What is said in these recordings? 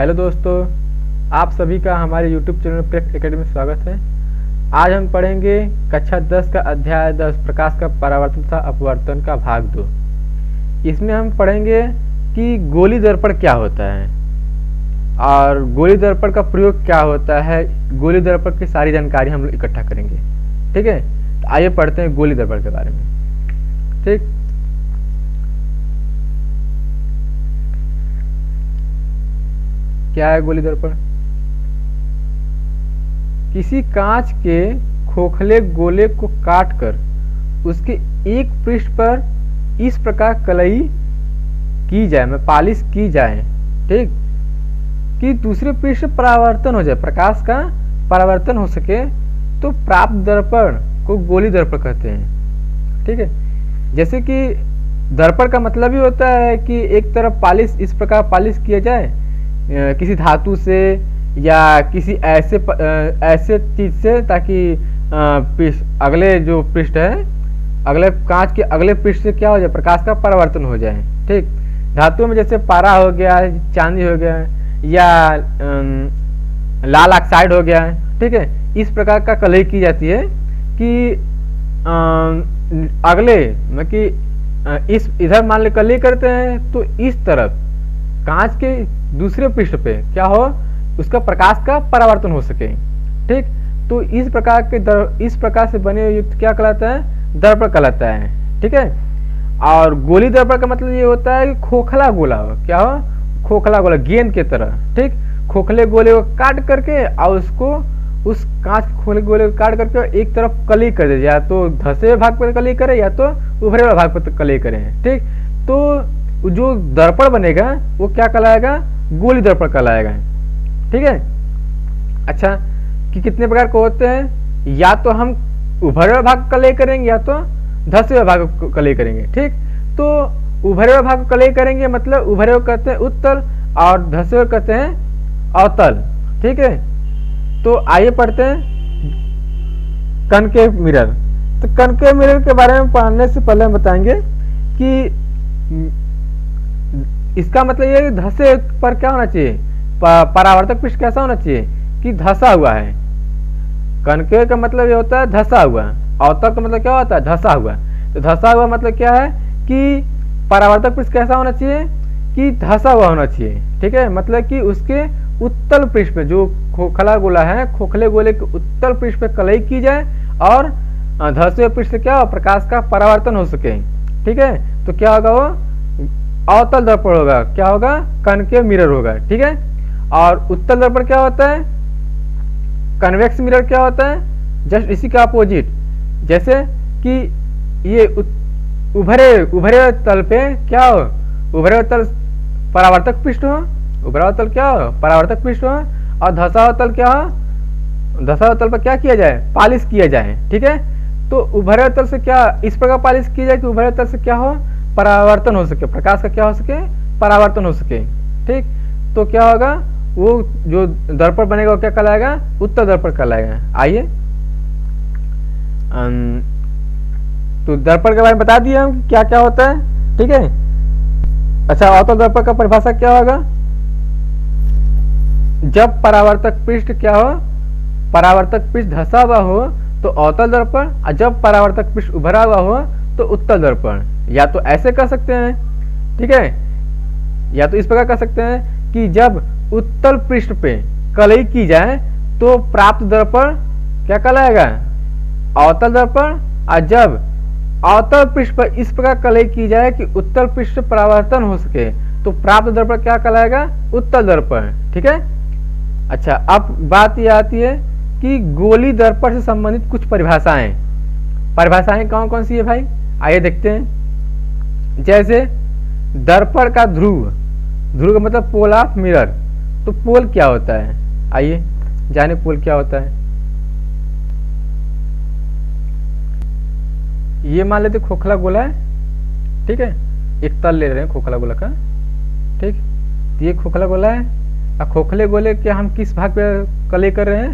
Hello दोस्तों, आप सभी का हमारे YouTube चैनल प्रेक एकेडमी में स्वागत है। आज हम पढ़ेंगे कक्षा 10 का अध्याय 10 प्रकाश का परावर्तन तथा अपवर्तन का भाग 2। इसमें हम पढ़ेंगे कि गोली दर्पण क्या होता है और गोली दर्पण का प्रयोग क्या होता है। गोली दर्पण की सारी जानकारी हम लोग इकट्ठा करेंगे। ठीक है, तो आइए पढ़ते हैं गोली दर्पण के बारे में। ठीक, क्या है गोली दर्पण? किसी कांच के खोखले गोले को काटकर उसके एक पृष्ठ पर इस प्रकार कलई की जाए, में पालिश की जाए, ठीक, कि दूसरे पृष्ठ परावर्तन हो जाए, प्रकाश का परावर्तन हो सके, तो प्राप्त दर्पण को गोली दर्पण कहते हैं। ठीक है, जैसे कि दर्पण का मतलब ही होता है कि एक तरफ पालिश, इस प्रकार पालिश किया जाए किसी धातु से या किसी ऐसे चीज से, ताकि अगले जो पृष्ठ है, अगले कांच के अगले पृष्ठ से क्या हो जाए, प्रकाश का परावर्तन हो जाए। ठीक, धातु में जैसे पारा हो गया, चांदी हो गया, या लाल ऑक्साइड हो गया। ठीक है, इस प्रकार का कलई की जाती है कि अगले मतलब कि इस इधर मान ले कलई करते हैं तो इस तरफ कांच के दूसरे पृष्ठ पे क्या हो, उसका प्रकाश का परावर्तन हो सके। ठीक, तो इस प्रकार से बने हुए युक्त क्या कहलाता है, दर्पण कहलाता है। ठीक है, और गोली दर्पण का मतलब ये होता है कि खोखला गोला हो, क्या हो, खोखला गोला गेंद के तरह। ठीक, खोखले गोले को काट करके और उसको उस कांच के खोखले गोले को काट करके एक तरफ कली कर दे, या तो धसे हुए भाग पर कली करे या तो उभरे हुए भाग पर कली करे। ठीक, तो जो दर्पण बनेगा वो क्या कहलाएगा, गोली दर्पण कहलाएगा। ठीक है, अच्छा, कि कितने प्रकार के होते हैं, या तो हम उभरे हुए भाग कलई करेंगे या तो धसे हुए भाग को कलई करेंगे। ठीक, तो उभरे हुए भाग को कलई करेंगे मतलब उभरे हुए कहते हैं उत्तल और धसे हुए कहते हैं अवतल। ठीक है, तो आइए पढ़ते हैं कनकेव मिरर। तो कनकेव मिरर के बारे में पढ़ने से पहले हम बताएंगे कि इसका मतलब ये धसे पर क्या होना चाहिए, परावर्तक पृष्ठ कैसा होना चाहिए कि धसा हुआ है। कनकेव का मतलब ये होता है धसा हुआ, अवतल का मतलब क्या होता है, धसा हुआ। तो धसा हुआ मतलब क्या है कि परावर्तक पृष्ठ कैसा होना चाहिए कि धसा हुआ होना चाहिए। ठीक है, मतलब कि उसके उत्तल पृष्ठ पे जो खोखला गोला है, खोखले गोले के उत्तल पृष्ठ पे कलई की जाए और धसे हुए पृष्ठ से क्या हो, प्रकाश का परावर्तन हो सके। ठीक है, तो क्या होगा, वो अवतल दर्पण होगा, क्या होगा, कनकेव मिरर होगा। ठीक है, और उत्तल दर्पण क्या होता है, कन्वेक्स मिरर क्या होता है, जस्ट इसी का अपोजिट। जैसे कि ये उभरे तल पे क्या हो, उभरे तल परावर्तक पृष्ठ हो, उभरा हुआ तल क्या हो, परावर्तक पृष्ठ हो, और धसा हुआ तल क्या हो, धसा हुआ तल पर क्या किया जाए, पालिश किया जाए। ठीक है, तो उभरे तल से क्या इस प्रकार पालिश की जाए कि उभरे तल से क्या हो, परावर्तन हो सके, प्रकाश का क्या हो सके, परावर्तन हो सके। ठीक, तो क्या होगा, वो जो दर्पण बनेगा वो क्या कहलाएगा, उत्तल दर्पण कहलाएगा। आइए, तो दर्पण के बारे में बता दिए हम क्या क्या होता है। ठीक है, अच्छा, अवतल दर्पण का परिभाषा क्या होगा, जब परावर्तक पृष्ठ क्या हो, परावर्तक पृष्ठ धसा हुआ हो तो अवतल दर्पण, और जब परावर्तक पृष्ठ उभरा हुआ हो तो उत्तल दर्पण। या तो ऐसे कर सकते हैं, ठीक है, या तो इस प्रकार कर सकते हैं कि जब उत्तल पृष्ठ पे कलई की जाए तो प्राप्त दर्पण क्या कहलाएगा, अवतल दर्पण, और जब अवतल पृष्ठ पर इस प्रकार कलई की जाए कि उत्तल पृष्ठ परावर्तन हो सके तो प्राप्त दर्पण क्या कहलाएगा, उत्तल दर्पण। ठीक है, अच्छा, अब बात यह आती है कि गोली दर्पण से संबंधित कुछ परिभाषाएं कौन कौन सी है भाई, आइए देखते हैं। जैसे दर्पण का ध्रुव, ध्रुव का मतलब पोल ऑफ मिरर, तो पोल क्या होता है, आइए जाने पोल क्या होता है। ये मान लेते खोखला गोला है, ठीक है, एक तल ले रहे हैं खोखला गोला का। ठीक, तो ये खोखला गोला है, और खोखले गोले के हम किस भाग पे कलई कर रहे हैं,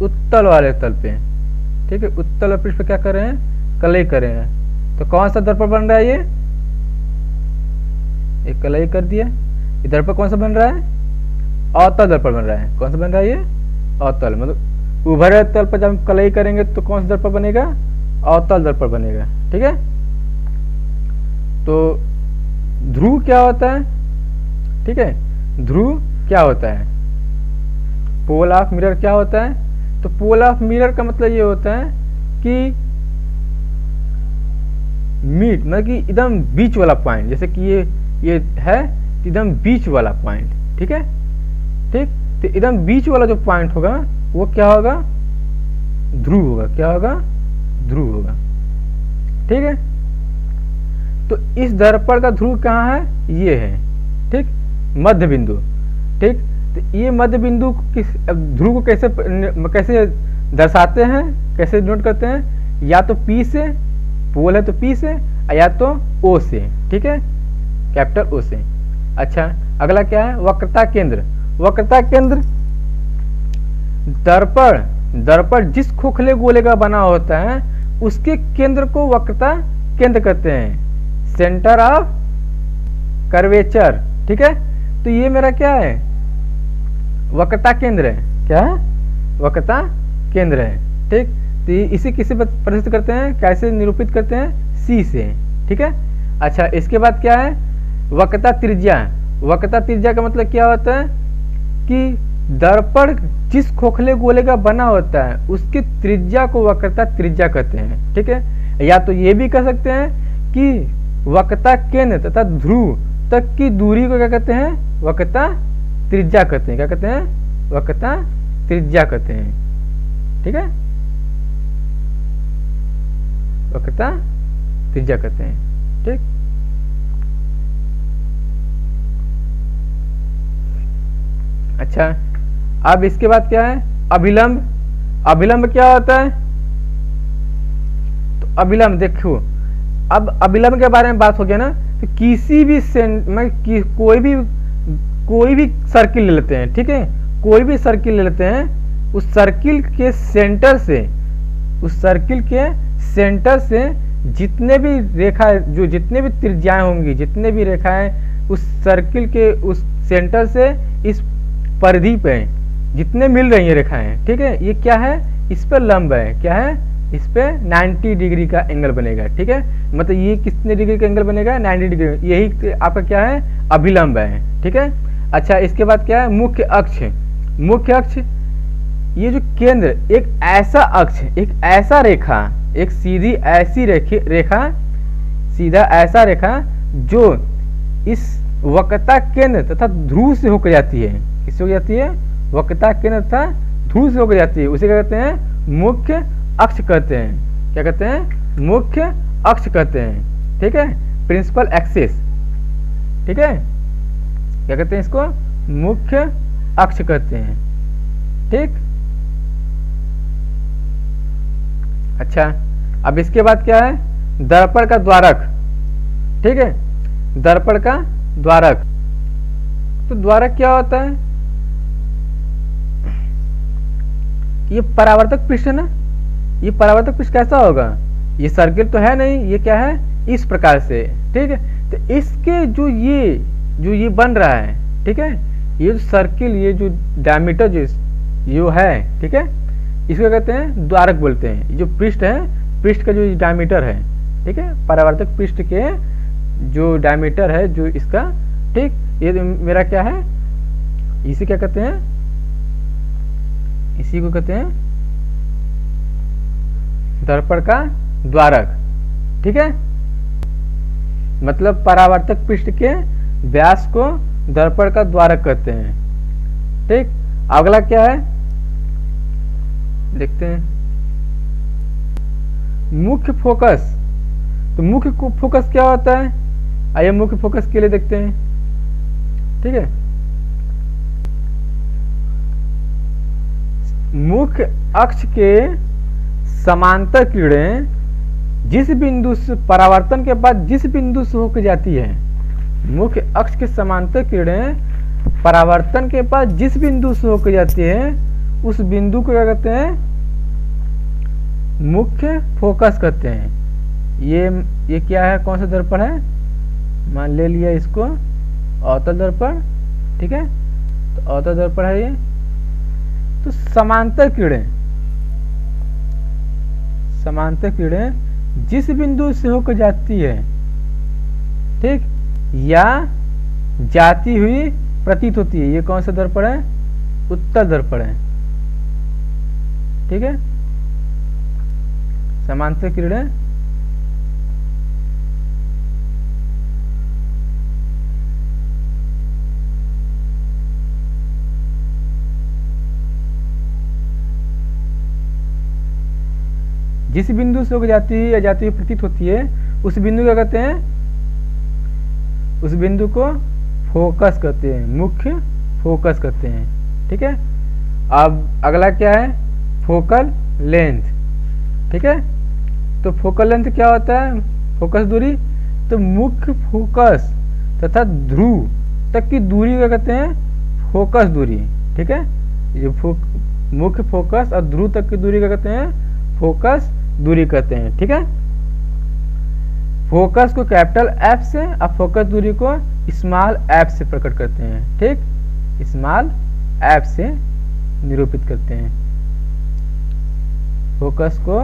उत्तल वाले तल पे। ठीक है, उत्तल पृष्ठ पे क्या कर रहे हैं, कलई कर रहे हैं। तो कौन सा दर्पण बन रहा है, ये कलई कर दिया। ये दर्पण कौन सा बन रहा है? अवतल दर्पण बन रहा है। कौन सा बन रहा है ये? अवतल। मतलब उभरे तल पर जब हम कलई करेंगे तो कौन सा दर्पण बनेगा? अवतल दर्पण बनेगा। ठीक है, तो ध्रुव क्या होता है? ठीक है, ध्रुव क्या होता है? पोल ऑफ मिरर क्या होता है? तो पोल ऑफ मिरर का मतलब ये होता है कि मीट, मतलब कि एकदम बीच वाला पॉइंट, जैसे कि ये है एकदम बीच वाला पॉइंट। ठीक है, ठीक, तो एकदम बीच वाला जो पॉइंट होगा वो क्या होगा? ध्रुव होगा। क्या होगा? ध्रुव होगा। ठीक है, तो इस दर्पण का ध्रुव कहाँ है? ये है। ठीक, मध्य बिंदु। ठीक, तो ये मध्य बिंदु किस ध्रुव को कैसे दर्शाते हैं, कैसे नोट करते हैं? या तो P से, पोल है तो P से, या तो O से। ठीक है, कैपिटल O से। अच्छा, अगला क्या है? वक्रता केंद्र। वक्रता केंद्र दर्पण जिस खोखले गोले का बना होता है उसके केंद्र को वक्रता केंद्र कहते हैं, सेंटर ऑफ कर्वेचर। ठीक है, तो ये मेरा क्या है? वक्रता केंद्र है। क्या है? वक्रता केंद्र है। ठीक, तो इसे किसे प्रदर्शित करते हैं, कैसे निरूपित करते हैं? C से। ठीक है, अच्छा, इसके बाद क्या है? वक्रता त्रिज्या। वक्रता त्रिज्या का मतलब क्या होता है कि दर्पण जिस खोखले गोले का बना होता है उसकी त्रिज्या को वक्रता त्रिज्या कहते हैं। ठीक है, या तो ये भी कह सकते हैं कि वक्रता केंद्र तथा ध्रुव तक की दूरी को क्या कहते हैं? वक्रता त्रिज्या कहते हैं। क्या कहते हैं? वक्रता त्रिज्या कहते हैं। ठीक है, वक्रता त्रिज्या कहते हैं। ठीक, अच्छा, अब इसके बाद क्या है? अभिलंब। अभिलंब क्या होता है? तो अभिलंब देखो, अब अभिलंब के बारे में बात हो गया ना, तो किसी भी कोई भी सर्किल ले लेते हैं। ठीक है, कोई भी सर्किल ले लेते हैं, उस सर्किल के सेंटर से जितने भी रेखा, जो जितने भी त्रिज्याएं होंगी, जितने भी रेखाएं उस सर्किल के उस सेंटर से इस परिधि पे जितने मिल रही है रेखाएं, ठीक है, ये क्या है? इस पर लंब है। क्या है? इस पे 90 डिग्री का एंगल बनेगा। ठीक है, मतलब ये कितने डिग्री का एंगल बनेगा? 90 डिग्री। यही आपका क्या है? अभिलंब है। ठीक है, अच्छा, इसके बाद क्या है? मुख्य अक्ष। मुख्य अक्ष, ये जो केंद्र, एक ऐसा अक्ष, एक ऐसा रेखा, एक सीधी ऐसी रेखा, सीधा ऐसा रेखा जो इस वक्रता केंद्र तथा ध्रुव से होकर जाती है। किससे हो जाती है? वक्रता केंद्र तथा ध्रुव से होकर जाती है। उसे क्या कहते हैं? मुख्य अक्ष कहते हैं। क्या कहते हैं? मुख्य अक्ष कहते हैं। ठीक है, प्रिंसिपल एक्सिस। ठीक है, क्या कहते हैं इसको? मुख्य अक्ष कहते हैं। ठीक, अच्छा, अब इसके बाद क्या है? दर्पण का द्वारक। ठीक है, दर्पण का द्वारक। तो द्वारक क्या होता है? ये परावर्तक पृष्ठ है ना। ये परावर्तक पृष्ठ कैसा होगा? ये सर्किल तो है नहीं, ये क्या है? इस प्रकार से। ठीक है, तो इसके जो ये बन रहा है, ठीक है, ये जो सर्किल, ये जो डायमीटर जो है, ठीक है, इसको कहते हैं द्वारक बोलते हैं। जो पृष्ठ है, पृष्ठ का जो डायमीटर है, ठीक है, परावर्तक पृष्ठ के जो डायमीटर है, जो इसका, ठीक, ये मेरा क्या है? इसे क्या कहते हैं? इसी को कहते हैं दर्पण का द्वारक। ठीक है, मतलब परावर्तक पृष्ठ के व्यास को दर्पण का द्वारक कहते हैं। ठीक, अगला क्या है? देखते हैं मुख्य फोकस। तो मुख्य फोकस क्या होता है? आइए मुख्य फोकस के लिए देखते हैं। ठीक है, मुख्य अक्ष के समांतर किरणें जिस बिंदु से परावर्तन के बाद जिस बिंदु से होकर जाती है, मुख्य अक्ष के समांतर किरणें परावर्तन के बाद जिस बिंदु से होकर जाती है, उस बिंदु को क्या कहते हैं? मुख्य फोकस कहते हैं। ये क्या है? कौन सा दर्पण है? मान ले लिया इसको अवतल दर्पण ठीक है, तो अवतल दर्पण है ये। तो समांतर किरणें जिस बिंदु से होकर जाती है, ठीक, या जाती हुई प्रतीत होती है, ये कौन सा दर्पण है? उत्तल दर्पण है। ठीक है, समांतर किरणें जिस बिंदु से होकर जाती है या जाती हुई प्रतीत होती है, उस बिंदु क्या कहते हैं? उस बिंदु को फोकस कहते हैं, मुख्य फोकस कहते हैं। ठीक है, अब अगला क्या है? Focal length. ठीक है, तो फोकल लेंथ क्या होता है? फोकस दूरी। तो मुख्य फोकस तथा ध्रुव तक की दूरी क्या कहते हैं? फोकस दूरी। ठीक है, ये मुख्य फोकस और ध्रुव तक की दूरी क्या कहते हैं? फोकस दूरी कहते हैं। ठीक है, फोकस को कैपिटल एफ से और फोकस दूरी को स्मॉल एफ से प्रकट करते हैं। ठीक, स्मॉल एफ से निरूपित करते हैं। फोकस को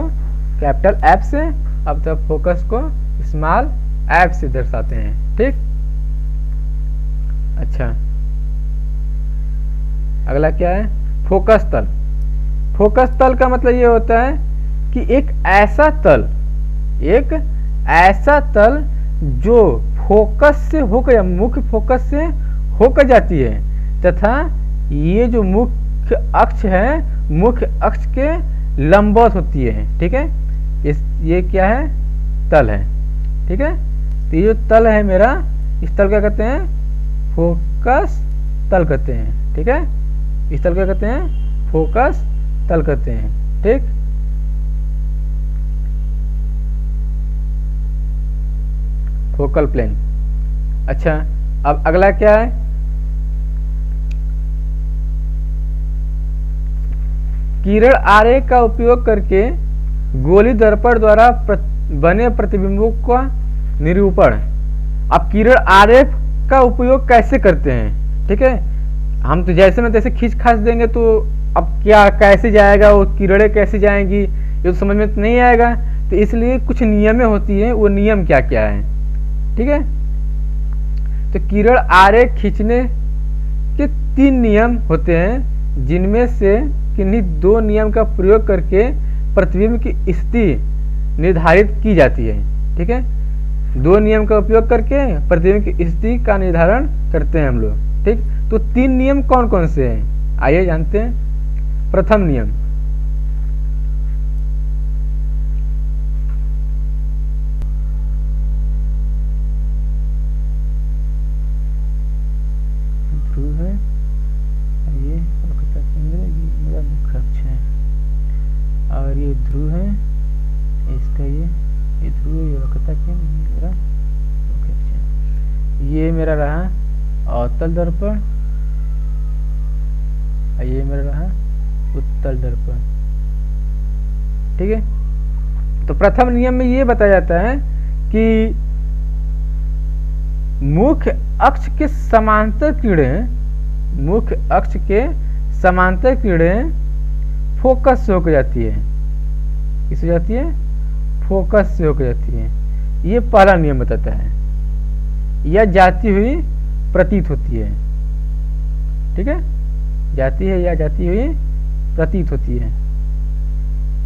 कैपिटल एफ से, अब तक फोकस को स्मॉल एफ से दर्शाते हैं। ठीक, अच्छा, अगला क्या है? फोकस तल। फोकस तल का मतलब ये होता है कि एक ऐसा तल जो फोकस से होकर या मुख्य फोकस से होकर जाती है तथा ये जो मुख्य अक्ष है, मुख्य अक्ष के लंबवत होती है। ठीक है, ये क्या है? तल है। ठीक है, तो ये जो तल है मेरा, इस तल क्या कहते हैं? फोकस तल कहते हैं। ठीक है, इस तल क्या कहते हैं? फोकस तल कहते हैं। ठीक, फोकल प्लेन। अच्छा, अब अगला क्या है? किरण आरेख का उपयोग करके गोली दर्पण द्वारा बने प्रतिबिंबों का निरूपण। अब किरण आरेख का उपयोग कैसे करते हैं? ठीक है, हम तो जैसे में तैसे खींच खाच देंगे तो अब क्या कैसे जाएगा, वो किरणें कैसे जाएंगी, ये तो समझ में तो नहीं आएगा। तो इसलिए कुछ नियमें होती हैं, वो नियम क्या क्या है? ठीक है, तो किरण आरेख खींचने के 3 नियम होते हैं, जिनमें से किन्हीं 2 नियम का प्रयोग करके प्रतिबिंब की स्थिति निर्धारित की जाती है। ठीक है, 2 नियम का उपयोग करके प्रतिबिंब की स्थिति का निर्धारण करते हैं हम लोग। ठीक, तो 3 नियम कौन कौन से हैं? आइए जानते हैं। प्रथम नियम, ध्रुव है, ये वक्रता केंद्र, ये मेरा मुख्य अक्ष है, और ये ध्रुव है, इसका ये ध्रुव, ये वक्रता केंद्र, ये मेरा मुख्य अक्ष है। ये मेरा रहा अवतल दर्पण, ये मेरा रहा उत्तल दर्पण। ठीक है, तो प्रथम नियम में ये बताया जाता है कि मुख्य अक्ष के समांतर किरणें फोकस से होकर जाती है। किससे जाती है? फोकस से होकर जाती है। ये पहला नियम बताता है। यह जाती हुई प्रतीत होती है। ठीक है, जाती है या जाती हुई प्रतीत होती है।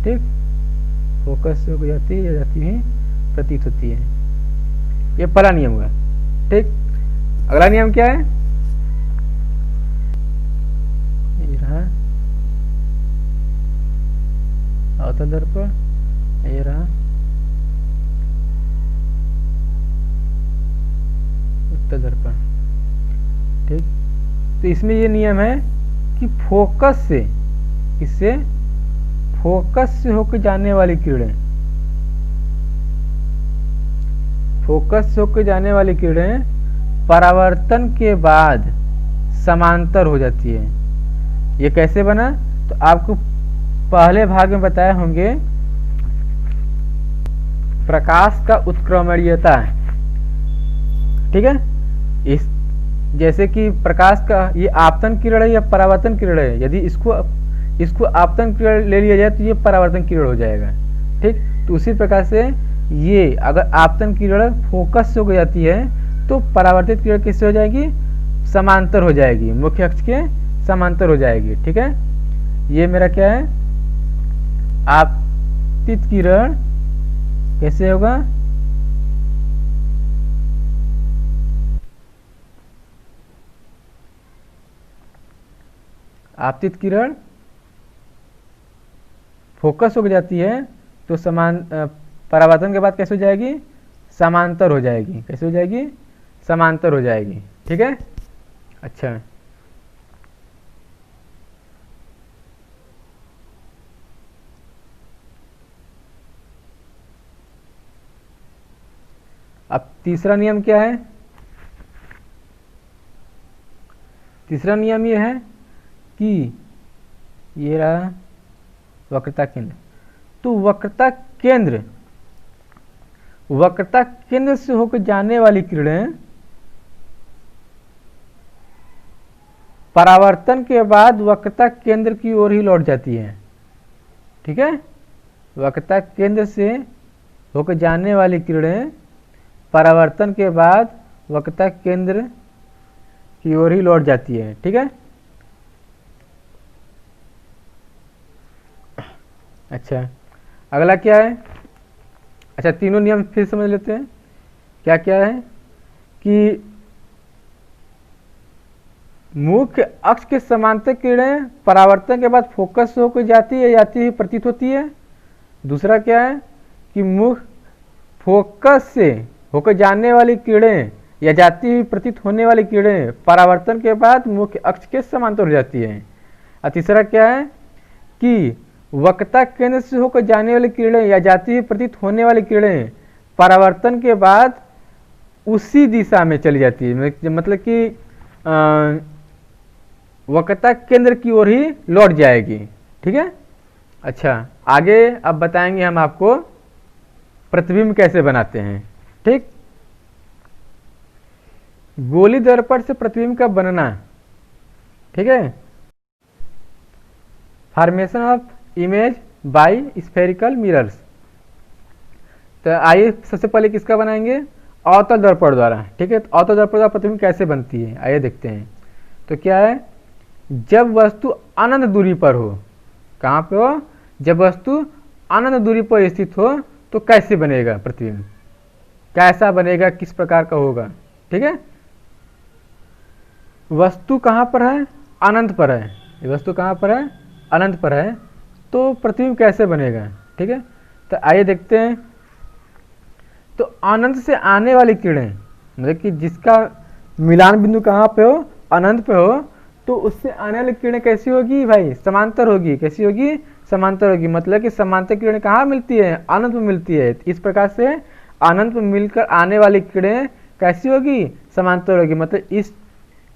ठीक, फोकस से होकर जाती है या जाती हुई प्रतीत होती है। ये पहला नियम हुआ। ठीक, अगला नियम क्या है? ये रहा अवतल दर्पण, ये रहा उत्तल दर्पण। ठीक, तो इसमें ये नियम है कि फोकस से, इससे फोकस से होकर जाने वाली किरणें, फोकस से होकर जाने वाली किरणें परावर्तन के बाद समांतर हो जाती है। ये कैसे बना? तो आपको पहले भाग में बताए होंगे प्रकाश का उत्क्रमणीयता। ठीक है, जैसे कि प्रकाश का ये आपतन किरण है या परावर्तन किरण है, यदि इसको आपतन किरण ले लिया जाए तो ये परावर्तन किरण हो जाएगा। ठीक, तो उसी प्रकार से ये अगर आपतन किरण फोकस से हो जाती है तो परावर्तित किरण किससे हो जाएगी, समांतर हो जाएगी, मुख्य अक्ष के समांतर हो जाएगी। ठीक है, ये मेरा क्या है, आपतित किरण कैसे होगा, आपतित किरण फोकस हो जाती है तो परावर्तन के बाद कैसे हो जाएगी, समांतर हो जाएगी। कैसे हो जाएगी, समांतर हो जाएगी। ठीक है, अच्छा अब तीसरा नियम क्या है, तीसरा नियम ये है कि ये रहा वक्रता केंद्र, तो वक्रता केंद्र से होकर जाने वाली किरणें परावर्तन के बाद वक्रता केंद्र की ओर ही लौट जाती है। ठीक है, वक्रता केंद्र से होकर जाने वाली किरणें परावर्तन के बाद वक्रता केंद्र की ओर ही लौट जाती है। ठीक है, अच्छा अगला क्या है, अच्छा तीनों नियम फिर समझ लेते हैं। क्या क्या है कि मुख्य अक्ष के समांतर किरणें परावर्तन के बाद फोकस होकर जाती हुई प्रतीत होती है। दूसरा क्या है कि मुख्य फोकस से होकर जाने वाली किरणें या जाती हुई प्रतीत होने वाली किरणें परावर्तन के बाद मुख्य अक्ष के समांतर हो जाती है। और तीसरा क्या है कि वक्रता केंद्र से होकर जाने वाली किरणें या जाती हुई प्रतीत होने वाली किरणें परावर्तन के बाद उसी दिशा में चली जाती है, मतलब कि वक्रता केंद्र की ओर ही लौट जाएगी। ठीक है, अच्छा आगे अब बताएंगे हम आपको प्रतिबिंब कैसे बनाते हैं। ठीक, गोली दर्पण से प्रतिबिंब का बनना। ठीक है, formation of image by spherical mirrors. तो आइए सबसे पहले किसका बनाएंगे, अवतल दर्पण द्वारा। ठीक है, तो अवतल दर्पण द्वारा प्रतिबिंब कैसे बनती है आइए देखते हैं। तो क्या है, जब वस्तु अनंत दूरी पर हो, कहाँ पे हो, जब वस्तु अनंत दूरी पर स्थित हो तो कैसे बनेगा प्रतिबिंब, कैसा बनेगा, किस प्रकार का होगा। ठीक है, वस्तु कहाँ पर है, अनंत पर है, वस्तु कहाँ पर है, अनंत पर है, तो प्रतिबिंब कैसे बनेगा। ठीक है, तो आइए देखते हैं। तो अनंत से आने वाली किरणें, मतलब कि जिसका मिलान बिंदु कहाँ पे हो, अनंत पे हो, तो उससे आने वाली किरणें कैसी होगी भाई, समांतर होगी। कैसी होगी, समांतर होगी। मतलब कि समांतर किरणें कहाँ मिलती है, अनंत में मिलती है। इस प्रकार से अनंत में मिलकर आने वाली किरणें कैसी होगी, समांतर होगी। मतलब इस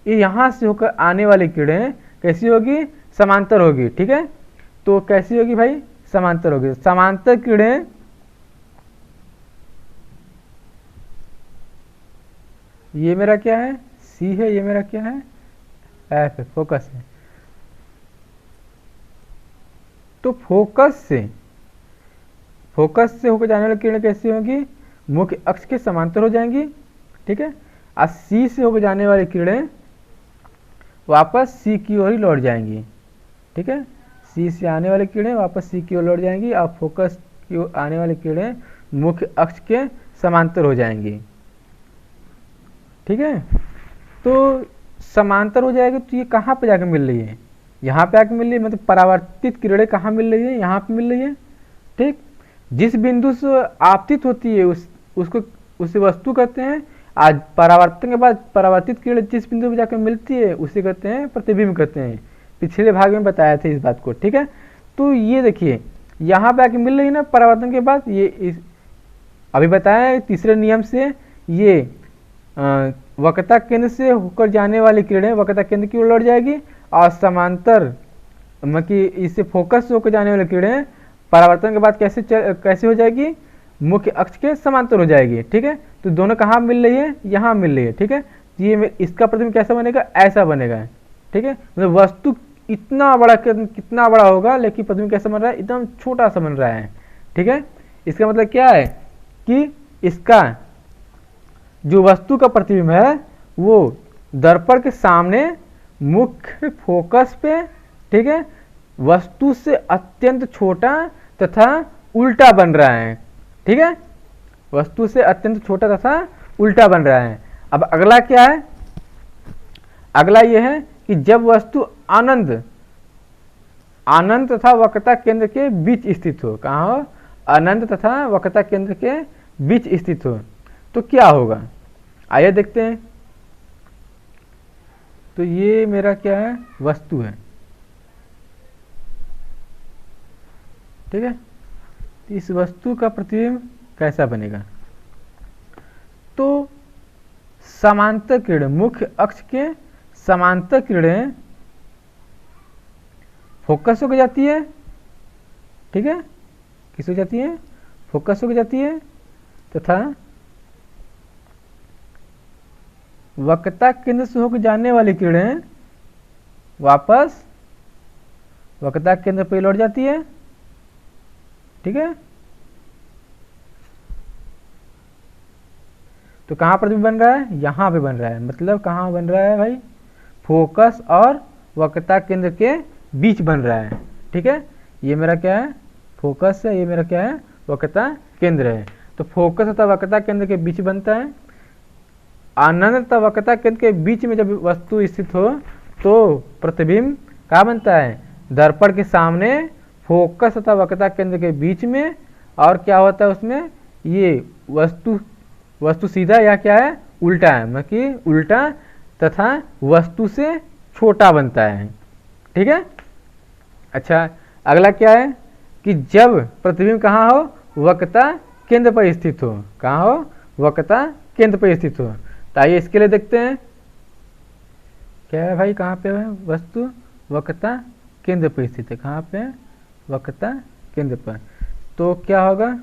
यहाँ से होकर आने वाली किरणें कैसी होगी, समांतर होगी। ठीक है, तो कैसी होगी भाई, समांतर होगी। समांतर किरणें ये मेरा क्या है, सी है, ये मेरा क्या है, एफ है, फोकस है। तो फोकस से होकर जाने वाली किरणें कैसी होंगी, मुख्य अक्ष के समांतर हो जाएंगी। ठीक है, और सी से होकर जाने वाली किरणें वापस सी की ओर ही लौट जाएंगी। ठीक है, सी से आने वाली किरणें वापस सी की ओर लौट जाएंगी और फोकस की ओर आने वाली किरणें मुख्य अक्ष के समांतर हो जाएंगी। ठीक है, तो समांतर हो जाएगी तो ये कहाँ पे जाकर मिल रही है, यहाँ पे आके मिल रही है। मतलब परावर्तित किरणें कहाँ मिल रही है, यहाँ पे मिल रही है। ठीक, जिस बिंदु से आपतित होती है उसको उसे वस्तु कहते हैं। आज परावर्तन के बाद परावर्तित किरण जिस बिंदु पर जाकर मिलती है उसे कहते हैं प्रतिबिंब कहते हैं। पिछले भाग में बताया था इस बात को। ठीक है, तो ये देखिए यहाँ पे आके मिल रही है ना परावर्तन के बाद, ये अभी बताया है तीसरे नियम से, ये वक्रता केंद्र से होकर जाने वाली किरणें वक्रता केंद्र की ओर लौट जाएगी और समांतर मतलब कि इससे फोकस से होकर जाने वाली किरणें परावर्तन के बाद कैसे हो जाएगी, मुख्य अक्ष के समांतर हो जाएगी। ठीक है, तो दोनों कहाँ मिल रही है, यहाँ मिल रही है। ठीक है, ये इसका प्रतिबिंब कैसा बनेगा, ऐसा बनेगा। ठीक है, मतलब वस्तु इतना बड़ा कितना बड़ा होगा, लेकिन प्रतिबिंब कैसा बन रहा है, एकदम छोटा सा बन रहा है। ठीक है, इसका मतलब क्या है कि इसका जो वस्तु का प्रतिबिंब है वो दर्पण के सामने मुख्य फोकस पे, ठीक है, वस्तु से अत्यंत छोटा तथा उल्टा बन रहा है। ठीक है, वस्तु से अत्यंत छोटा तथा उल्टा बन रहा है। अब अगला क्या है, अगला यह है कि जब वस्तु अनंत तथा वक्रता केंद्र के बीच स्थित हो, कहाँ हो, अनंत तथा वक्रता केंद्र के बीच स्थित हो, तो क्या होगा, आइए देखते हैं। तो ये मेरा क्या है, वस्तु है। ठीक है, इस वस्तु का प्रतिबिंब कैसा बनेगा, तो समांतर किरणें, मुख्य अक्ष के समांतर किरणें फोकस हो जाती है। ठीक है, किस हो जाती है, फोकस हो जाती है, तथा वक्रता केंद्र से होकर जाने वाली किरणें वापस वक्रता केंद्र पर लौट जाती है। ठीक है, तो कहाँ प्रतिबिंब बन रहा है, यहाँ पे बन रहा है। मतलब कहाँ बन रहा है भाई, फोकस और वक्रता केंद्र के बीच बन रहा है। ठीक है, ये मेरा क्या है, फोकस है, ये मेरा क्या है, वक्रता केंद्र है। तो फोकस तथा वक्रता केंद्र के बीच बनता है। अनंत तथा वक्रता केंद्र के बीच में जब वस्तु स्थित हो तो प्रतिबिंब कहाँ बनता है, दर्पण के सामने फोकस तथा वक्रता केंद्र के बीच में। और क्या होता है उसमें, ये वस्तु सीधा या क्या है, उल्टा है, मतलब कि उल्टा तथा वस्तु से छोटा बनता है। ठीक है, अच्छा अगला क्या है कि जब प्रतिबिंब कहाँ हो, वक्रता केंद्र पर स्थित हो, कहाँ हो, वक्रता केंद्र पर स्थित हो। तो आइए इसके लिए देखते हैं क्या है भाई, कहाँ पे है वस्तु, वक्रता केंद्र पर स्थित है, कहाँ पे है, वक्रता केंद्र पर। तो क्या होगा,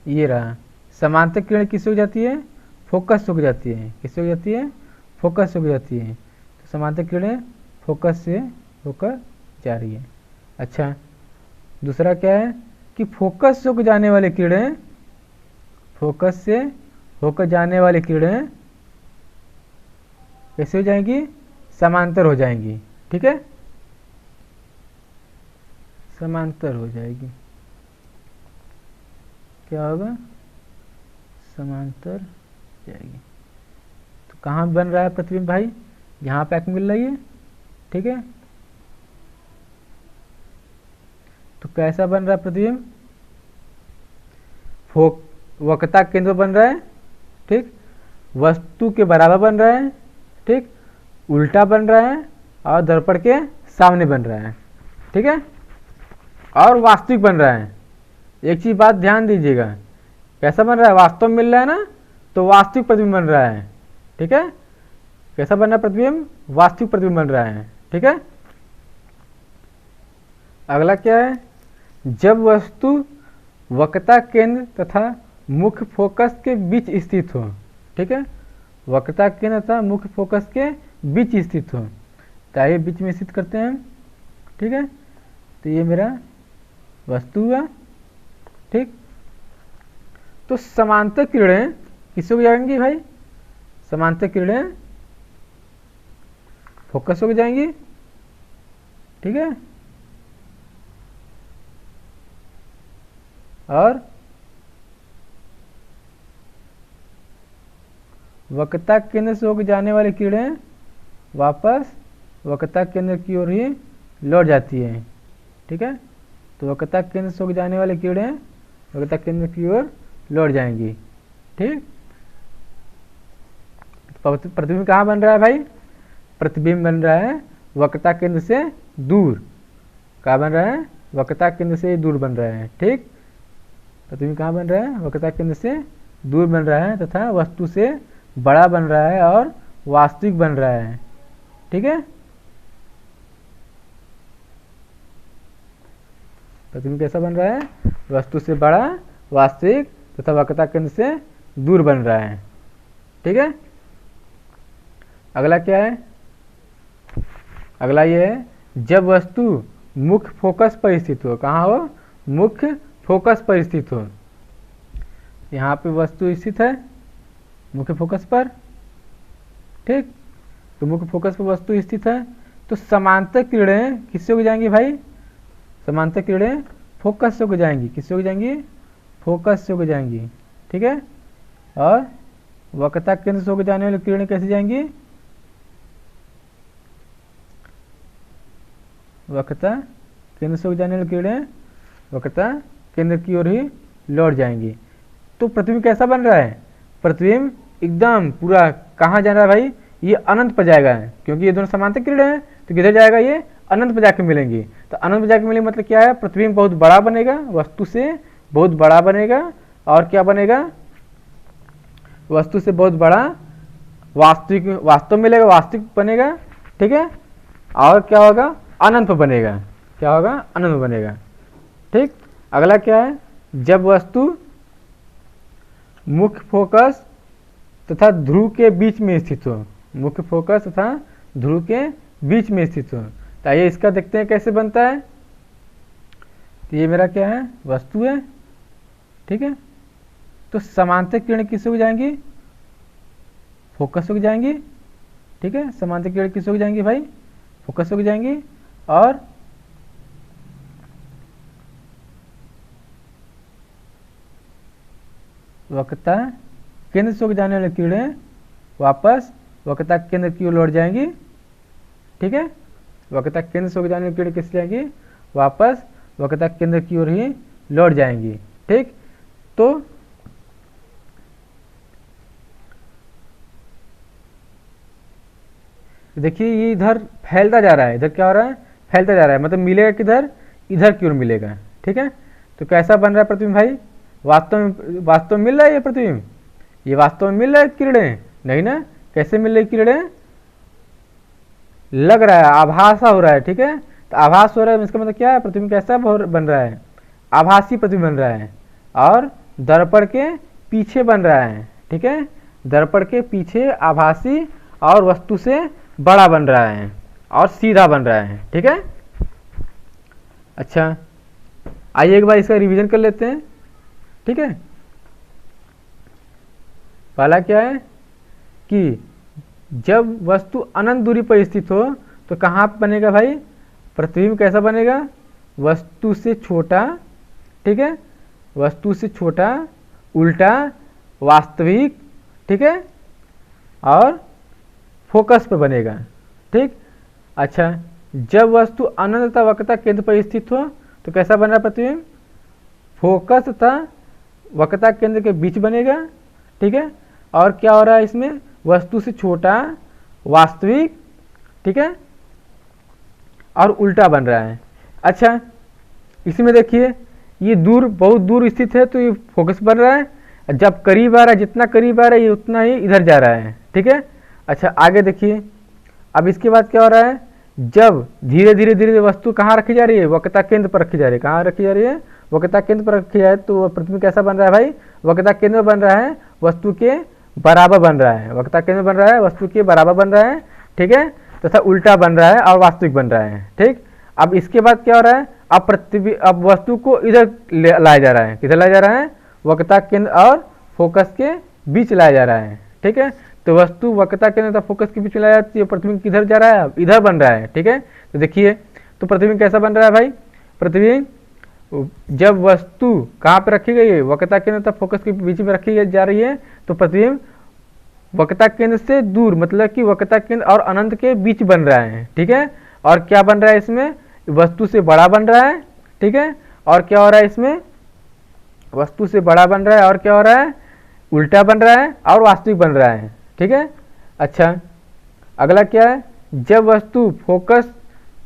ये रहा, समांतर किरण किससे हो जाती है, फोकस हो जाती है, किससे हो जाती है, फोकस हो जाती है। तो समांतर किरणें फोकस से होकर जा रही है। अच्छा दूसरा क्या है कि फोकस से होकर जाने वाली किरणें, फोकस से होकर जाने वाली किरणें कैसे हो जाएंगी, समांतर हो जाएंगी। ठीक है, समांतर हो जाएगी, क्या होगा, समांतर जाएगी। तो कहाँ बन रहा है प्रतिबिंब भाई, यहाँ पे आके मिल रही है। ठीक है, तो कैसा बन रहा है प्रतिबिंब, वक्रता केंद्र बन रहा है। ठीक, वस्तु के बराबर बन रहा है। ठीक, उल्टा बन रहा है और दर्पण के सामने बन रहा है। ठीक है, और वास्तविक बन रहा है। एक चीज बात ध्यान दीजिएगा, कैसा बन रहा है, वास्तव में मिल रहा है ना, तो वास्तविक प्रतिबिंब बन रहा है। ठीक है, कैसा बन रहा है प्रतिबिंब, वास्तविक प्रतिबिंब बन रहा है। ठीक है, अगला क्या है, जब वस्तु वक्रता केंद्र तथा मुख्य फोकस के बीच स्थित हो। ठीक है, वक्रता केंद्र तथा मुख्य फोकस के बीच स्थित हो, तो आइए बीच में स्थित करते हैं। ठीक है, तो ये मेरा वस्तु हुआ। ठीक, तो समांतर किरणें किससे हो जाएंगी भाई, समांतर किरणें फोकस हो जाएंगी। ठीक है, और वक्रता केंद्र से होकर जाने वाली किरणें वापस वक्रता केंद्र की ओर ही लौट जाती है। ठीक है, तो वक्रता केंद्र से होकर जाने वाली किरणें वक्रता केंद्र की ओर लौट जाएंगी। ठीक, प्रतिबिंब कहाँ बन रहा है भाई, प्रतिबिंब बन रहा है वक्रता केंद्र से दूर। कहाँ बन रहा है, वक्रता केंद्र से दूर बन रहा है। ठीक, प्रतिबिंब कहाँ बन रहा है, वक्रता केंद्र से दूर बन रहा है तथा वस्तु से बड़ा बन रहा है और वास्तविक बन रहा है। ठीक है, प्रतिबिंब कैसा बन रहा है, वस्तु से बड़ा, वास्तविक तथा वक्रता केंद्र से दूर बन रहा है। ठीक। ठीक है। अगला क्या है, अगला ये है जब वस्तु मुख्य फोकस पर स्थित हो। कहाँ हो, मुख्य फोकस पर स्थित हो। यहाँ पे वस्तु स्थित है मुख्य फोकस पर, ठीक। तो मुख्य फोकस पर वस्तु स्थित है, तो समांतर किरणें किससे हो जाएंगी भाई, समांतर किरणें फोकस से हो जाएंगी। किससे हो जाएंगी, फोकस से हो जाएंगी, ठीक है। और वक्रता केंद्र से होकर जाने वाली किरणें कैसे जाएंगी, वक्रता केंद्र से होकर जाने वाली किरणें वक्रता केंद्र की ओर ही लौट जाएंगी। तो प्रतिबिंब कैसा बन रहा है, प्रतिबिंब एकदम पूरा कहाँ जा रहा है भाई, ये अनंत पर जाएगा, क्योंकि ये दोनों समांतर किरणें हैं, तो किधर जाएगा, ये अनंत पर जाके मिलेंगी। तो अनंत पर जाके मिलेंगे मतलब क्या है, प्रतिबिंब बहुत बड़ा बनेगा, वस्तु से बहुत बड़ा बनेगा। और क्या बनेगा, वस्तु से बहुत बड़ा वास्तविक, वास्तव मिलेगा, वास्तविक बनेगा, ठीक है। और क्या होगा, अनंत पर बनेगा। क्या होगा, अनंत पर बनेगा, ठीक। अगला क्या है, जब वस्तु मुख्य फोकस तथा ध्रुव के बीच में स्थित हो। मुख्य फोकस तथा ध्रुव के बीच में स्थित हो। तो आइए इसका देखते हैं कैसे बनता है। तो ये मेरा क्या है, वस्तु है, ठीक है। तो समांतर किरण किससे हो जाएंगी, फोकस हो जाएंगी, ठीक है। समांतर किरण किससे हो जाएंगी भाई, फोकस हो जाएंगी। और वक्रता केंद्र से जाने वाली किरणें वापस वक्रता केंद्र की ओर लौट जाएंगी, ठीक है। वक्रता केंद्र से जाने वाली किरणें किस जाएंगी, वापस वक्रता केंद्र की ओर ही लौट जाएंगी, ठीक। तो देखिए ये इधर फैलता जा रहा है, इधर क्या हो रहा है, फैलता जा रहा है, मतलब मिलेगा किधर, इधर की ओर मिलेगा, ठीक है। तो कैसा बन रहा है प्रतिबिंब भाई, वास्तव में मिल रहा है ये प्रतिबिंब, ये वास्तव में मिल रहा है किरणें, नहीं ना। कैसे मिल रही किरणें, लग रहा है, आभासा हो रहा है, ठीक है। तो आभास हो रहा है, इसका मतलब क्या है, प्रतिबिंब कैसा बन रहा है, आभासी प्रतिबिंब बन रहा है। और दर्पण के पीछे बन रहा है, ठीक है। दर्पण के पीछे आभासी और वस्तु से बड़ा बन रहा है और सीधा बन रहा है, ठीक है। अच्छा आइए एक बार इसका रिवीजन कर लेते हैं, ठीक है। पहला क्या है कि जब वस्तु अनंत दूरी पर स्थित हो तो कहाँ पर बनेगा भाई, प्रतिबिंब कैसा बनेगा, वस्तु से छोटा, ठीक है, वस्तु से छोटा, उल्टा, वास्तविक, ठीक है, और फोकस पर बनेगा, ठीक। अच्छा जब वस्तु अनंत तथा वक्रता केंद्र पर स्थित हो तो कैसा बन रहा है प्रतिबिंब, फोकस तथा वक्रता केंद्र के बीच बनेगा, ठीक है। और क्या हो रहा है इसमें, वस्तु से छोटा, वास्तविक, ठीक है, और उल्टा बन रहा है। अच्छा इसमें देखिए ये दूर, बहुत दूर स्थित है तो ये फोकस बन रहा है, जब करीब आ रहा है, जितना करीब आ रहा है ये उतना ही इधर जा रहा है, ठीक है। अच्छा आगे देखिए, अब इसके बाद क्या हो रहा है, जब धीरे धीरे धीरे वस्तु कहाँ रखी जा रही है, वक्रता केंद्र पर रखी जा रही है। कहाँ रखी जा रही है, वक्रता केंद्र पर रखी जाए तो प्रतिबिंब कैसा बन रहा है भाई, वक्रता केंद्र बन रहा है, वस्तु के बराबर बन रहा है, वक्रता केंद्र बन रहा है, वस्तु के बराबर बन रहा है, ठीक है, तथा उल्टा बन रहा है और वास्तविक बन रहा है, ठीक। अब इसके बाद क्या हो रहा है, अब प्रतिबिंब, अब वस्तु को इधर लाया जा रहा है, किधर लाया जा रहा है, वक्रता केंद्र और फोकस के बीच लाया जा रहा है, ठीक है। तो वस्तु वक्रता केंद्र तथा फोकस के बीच में लाया जाती है, प्रतिबिंब किधर जा रहा है, अब इधर बन रहा है, ठीक है। तो देखिए तो प्रतिबिंब कैसा बन रहा है भाई, प्रतिबिंब जब वस्तु कहाँ पे रखी गई है, वक्रता केंद्र तथा फोकस के बीच में रखी जा रही है, तो प्रतिबिंब वक्रता केंद्र से दूर, मतलब कि वक्रता केंद्र और अनंत के बीच बन रहा है, ठीक है। और क्या बन रहा है इसमें, वस्तु से बड़ा बन रहा है, ठीक है। और क्या हो रहा है इसमें, वस्तु से बड़ा बन रहा है, और क्या हो रहा है, उल्टा बन रहा है और वास्तविक बन रहा है, ठीक है। अच्छा अगला क्या है, जब वस्तु फोकस,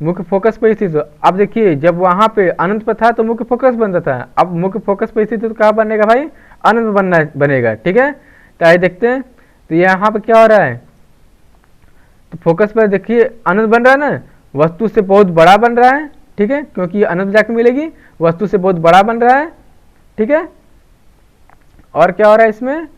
मुख्य फोकस पर स्थित हो। अब देखिए जब वहां पे अनंत पर था तो मुख्य फोकस बनता था, अब मुख्य फोकस पर स्थित हो तो कहाँ बनेगा भाई, अनंत बनेगा, ठीक है। तो आइए देखते हैं, तो यहाँ पे क्या हो रहा है, तो फोकस पर देखिए अनंत बन रहा है ना, वस्तु से बहुत बड़ा बन रहा है, ठीक है, क्योंकि ये अनंत जाके मिलेगी, वस्तु से बहुत बड़ा बन रहा है, ठीक है। और क्या हो रहा है इसमें,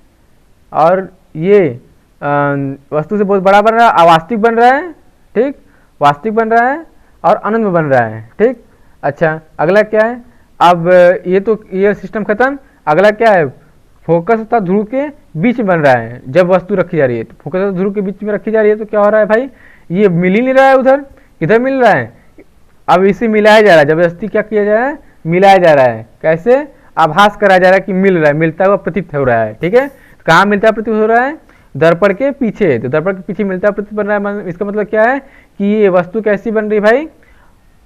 और ये वस्तु से बहुत बड़ा बन रहा है, अवास्तविक बन रहा है, ठीक, वास्तविक बन रहा है और अनंत में बन रहा है, ठीक। अच्छा, अगला क्या है, अब ये सिस्टम खत्म। अगला क्या है, फोकस तथा ध्रुव के बीच में बन रहा है। जब वस्तु रखी जा रही है तो फोकस तथा ध्रुव के बीच में रखी जा रही है तो क्या हो रहा है भाई, ये मिल ही नहीं रहा है, उधर इधर मिल रहा है। अब इसे मिलाया जा रहा है, जबरदस्ती क्या किया जा रहा है, मिलाया जा रहा है। कैसे, आभास कराया जा रहा है कि मिल रहा है, मिलता हुआ प्रतीत हो रहा है, ठीक है। कहाँ मिलता हुआ प्रतीत हो रहा है, दर्पण के पीछे। तो दर्पण के पीछे मिलता हुआ प्रतीत बन रहा है, इसका मतलब क्या है कि ये वस्तु कैसी बन रही है भाई,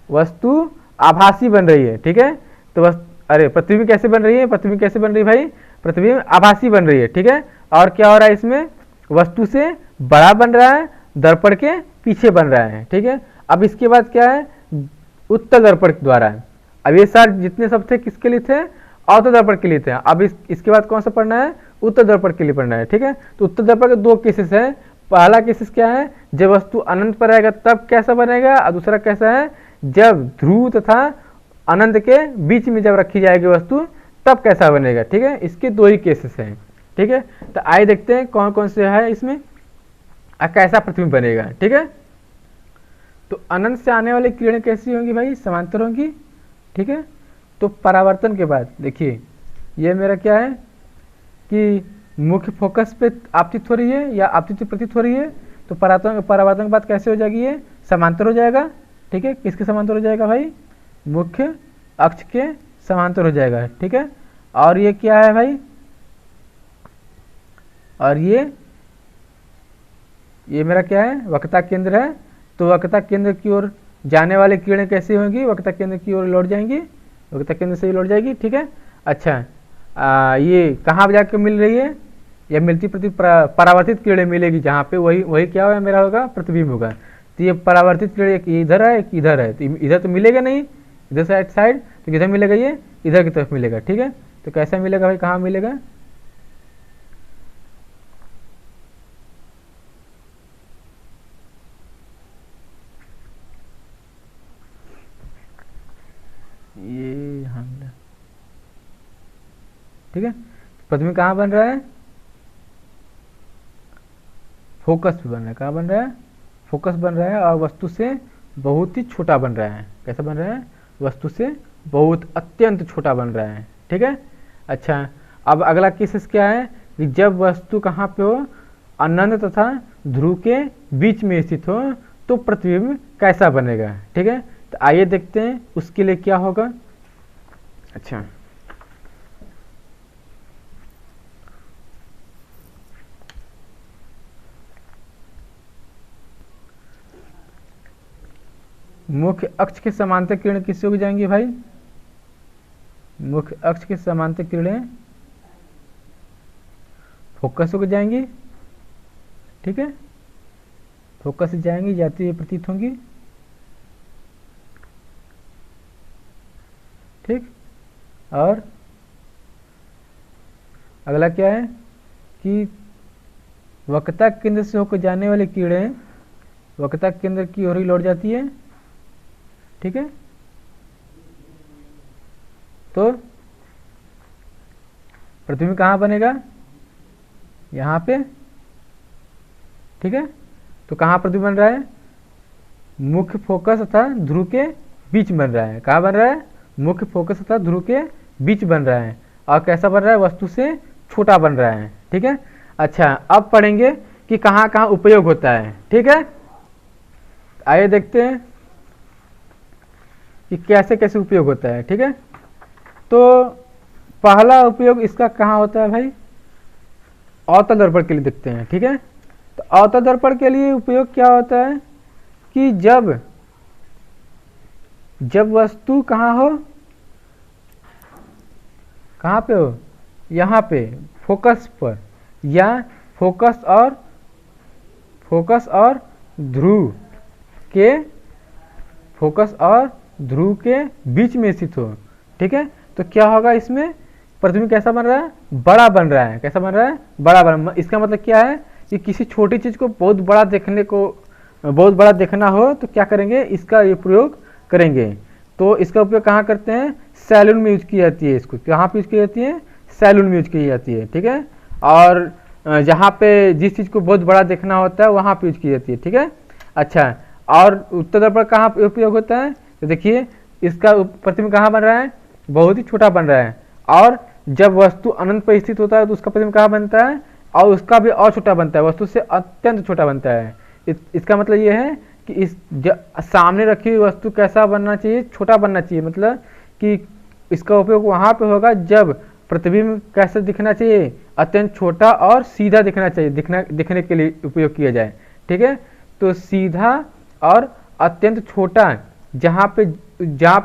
वस्तु आभासी बन रही है, ठीक है। तो पृथ्वी कैसे बन रही है, पृथ्वी कैसे बन रही है भाई, पृथ्वी आभासी बन रही है, ठीक है। और क्या हो रहा है इसमें, वस्तु से बड़ा बन रहा है, दर्पण के पीछे बन रहा है, ठीक है। अब इसके बाद क्या है, उत्तल दर्पण द्वारा। अब ये सारे जितने सब थे किसके लिए थे, अवतल दर्पण के लिए थे। अब इसके बाद कौन सा पढ़ना है, उत्तल दर्पण के लिए पढ़ना है, ठीक है। तो उत्तल दर्पण के दो केसेस है। पहला केसेस क्या है, जब वस्तु अनंत पर आएगा तब कैसा बनेगा, और दूसरा कैसा है, जब ध्रुव तथा अनंत के बीच में जब रखी जाएगी वस्तु तब कैसा बनेगा, ठीक है। इसके दो ही केसेस हैं, ठीक है। तो आइए देखते हैं कौन कौन से है इसमें, कैसा प्रतिबिंब बनेगा, ठीक है। तो अनंत से आने वाली किरणें कैसी होंगी भाई, समांतर होंगी, ठीक है। तो परावर्तन के बाद देखिए, ये मेरा क्या है कि मुख्य फोकस पे आपतित हो रही है या आपतित प्रतीत हो रही है। तो परावर्तन के बाद कैसे हो जाएगी, ये समांतर हो जाएगा, ठीक है। किसके समांतर हो जाएगा भाई, मुख्य अक्ष के समांतर हो जाएगा, ठीक है। और ये क्या है भाई, और ये मेरा क्या है, वक्रता केंद्र है। तो वक्रता केंद्र की ओर जाने वाली किरणें कैसी होंगी, वक्रता केंद्र की ओर लौट जाएंगी, वक्रता केंद्र से ही लौट जाएगी, ठीक है। अच्छा, ये कहाँ पर जाकर मिल रही है, यह मिलती प्रति परावर्तित किरणें मिलेगी, जहाँ पे वही क्या होगा, मेरा होगा प्रतिबिंब होगा। तो ये परावर्तित किरण एक इधर है एक इधर है, तो इधर तो मिलेगा नहीं, इधर साइड तो किधर मिलेगा, ये इधर की तरफ मिलेगा, ठीक है। तो कैसा मिलेगा भाई, कहाँ मिलेगा, ये यहाँ मिला, ठीक है। प्रतिबिंब कहाँ बन रहा है, फोकस पे बन रहा है, कहाँ बन रहा है, फोकस बन रहा है, और वस्तु से बहुत ही छोटा बन रहा है। कैसा बन रहा है, वस्तु से बहुत अत्यंत छोटा बन रहा है, ठीक है। अच्छा, अब अगला केसेस क्या है कि जब वस्तु कहाँ पे हो, अनंत तथा ध्रुव के बीच में स्थित हो तो प्रतिबिंब कैसा बनेगा, ठीक है। तो आइए देखते हैं उसके लिए क्या होगा। अच्छा, मुख्य अक्ष के समांतर किरण किससे हो जाएंगी भाई, मुख्य अक्ष के समांतर किरणें फोकस हो जाएंगी, ठीक है। फोकस से जाएंगी, जाती हुई प्रतीत होंगी, ठीक। और अगला क्या है कि वक्रता केंद्र से होकर जाने वाली किरणें वक्रता केंद्र की ओर ही लौट जाती है, ठीक है। तो प्रतिबिंब कहाँ बनेगा, यहाँ पे, ठीक है। तो कहाँ प्रतिबिंब बन रहा है, मुख्य फोकस तथा ध्रुव के बीच बन रहा है। कहाँ बन रहा है, मुख्य फोकस तथा ध्रुव के बीच बन रहा है, और कैसा बन रहा है, वस्तु से छोटा बन रहा है, ठीक है। अच्छा, अब पढ़ेंगे कि कहाँ कहाँ उपयोग होता है, ठीक है। आइए देखते हैं कि कैसे कैसे उपयोग होता है, ठीक है। तो पहला उपयोग इसका कहाँ होता है भाई, अवतल दर्पण के लिए देखते हैं, ठीक है। तो अवतल दर्पण के लिए उपयोग क्या होता है कि जब वस्तु कहाँ हो, कहाँ पे हो, यहाँ पे फोकस पर, या फोकस और ध्रुव के बीच में स्थित हो, ठीक है। तो क्या होगा, इसमें प्रतिबिंब कैसा बन रहा है, बड़ा बन रहा है। कैसा बन रहा है, बड़ा बन। इसका मतलब क्या है कि किसी छोटी चीज को बहुत बड़ा देखना हो तो क्या करेंगे, इसका ये प्रयोग करेंगे। तो इसका उपयोग कहाँ करते हैं, सैलून में यूज की जाती है। इसको कहाँ पे यूज की जाती है, सैलून में यूज की जाती है, ठीक है। और जहाँ पे जिस चीज़ को बहुत बड़ा देखना होता है वहाँ पे यूज की जाती है, ठीक है। अच्छा, और उत्तल दर्पण कहाँ पे उपयोग होता है, तो देखिए इसका प्रतिबिंब कहाँ बन रहा है, बहुत ही छोटा बन रहा है। और जब वस्तु अनंत पर स्थित होता है तो उसका प्रतिबिंब कहाँ बनता है, और उसका भी और छोटा बनता है, वस्तु से अत्यंत छोटा बनता है। इसका मतलब ये है कि इस सामने रखी हुई वस्तु कैसा बनना चाहिए, छोटा बनना चाहिए। मतलब कि इसका उपयोग वहाँ पे होगा जब प्रतिबिंब कैसे दिखना चाहिए, अत्यंत छोटा और सीधा दिखना चाहिए, दिखने के लिए उपयोग किया जाए, ठीक है। तो सीधा और अत्यंत छोटा जहाँ पे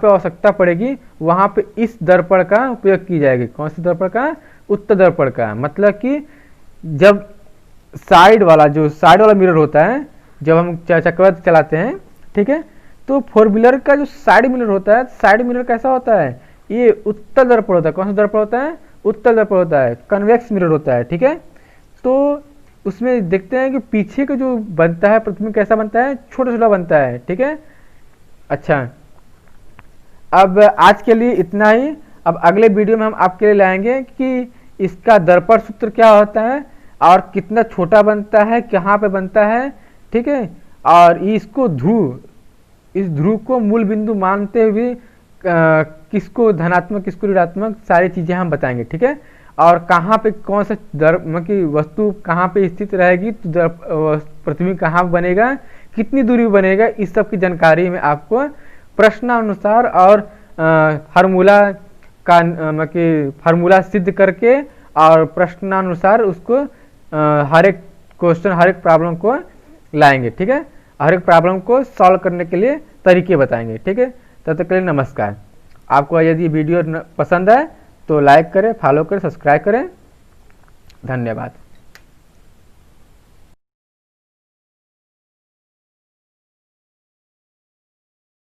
आवश्यकता पड़ेगी वहाँ पे इस दर्पण का उपयोग की जाएगी। कौन से दर्पण का, उत्तल दर्पण का। मतलब कि जब साइड वाला मिरर होता है, जब हम चक्रवात चलाते हैं, ठीक है, तो फोर व्हीलर का जो साइड मिरर होता है, साइड मिरर कैसा होता है, ये उत्तल दर्पण होता है। कौन सा दर्पण होता है, उत्तल दर्पण होता है, कन्वेक्स मिरर होता है, ठीक है। तो उसमें देखते हैं कि पीछे का जो बनता है प्रतिबिंब कैसा बनता है, छोटा छोटा बनता है, ठीक है। अच्छा, अब आज के लिए इतना ही। अब अगले वीडियो में हम आपके लिए लाएंगे कि इसका दर्पण सूत्र क्या होता है और कितना छोटा बनता है, कहाँ पे बनता है, ठीक है। और इसको इस ध्रुव को मूल बिंदु मानते हुए किसको धनात्मक किसको ऋणात्मक सारी चीजें हम बताएंगे, ठीक है। और कहाँ पे कौन सा की वस्तु कहाँ पे स्थित रहेगी, तो प्रतिबिंब कहाँ बनेगा, कितनी दूरी बनेगा, इस सब की जानकारी में आपको प्रश्नानुसार और फार्मूला सिद्ध करके और प्रश्नानुसार उसको हर एक क्वेश्चन, हर एक प्रॉब्लम को लाएंगे, ठीक है। हर एक प्रॉब्लम को सॉल्व करने के लिए तरीके बताएंगे, ठीक है। तब तक के लिए नमस्कार। आपको यदि वीडियो पसंद आए तो लाइक करें, फॉलो करें, सब्सक्राइब करें। धन्यवाद।